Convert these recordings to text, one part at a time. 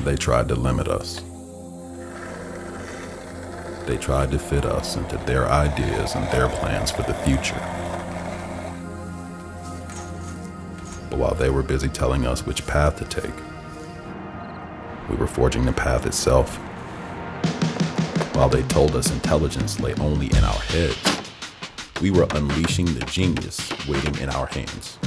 They tried to limit us. They tried to fit us into their ideas and their plans for the future. But while they were busy telling us which path to take, we were forging the path itself. While they told us intelligence lay only in our heads, we were unleashing the genius waiting in our hands.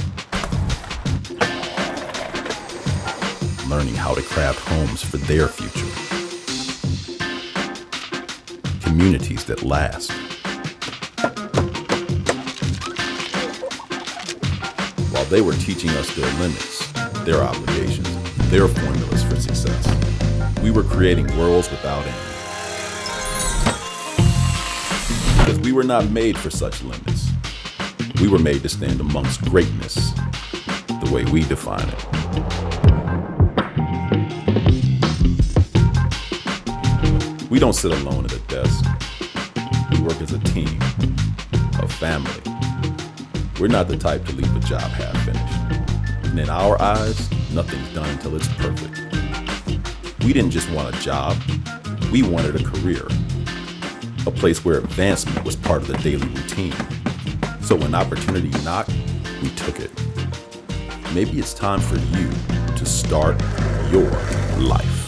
Learning how to craft homes for their future. Communities that last. While they were teaching us their limits, their obligations, their formulas for success, we were creating worlds without end. Because we were not made for such limits. We were made to stand amongst greatness, the way we define it. We don't sit alone at a desk. We work as a team, a family. We're not the type to leave a job half finished. And in our eyes, nothing's done until it's perfect. We didn't just want a job, we wanted a career. A place where advancement was part of the daily routine. So when opportunity knocked, we took it. Maybe it's time for you to start your life.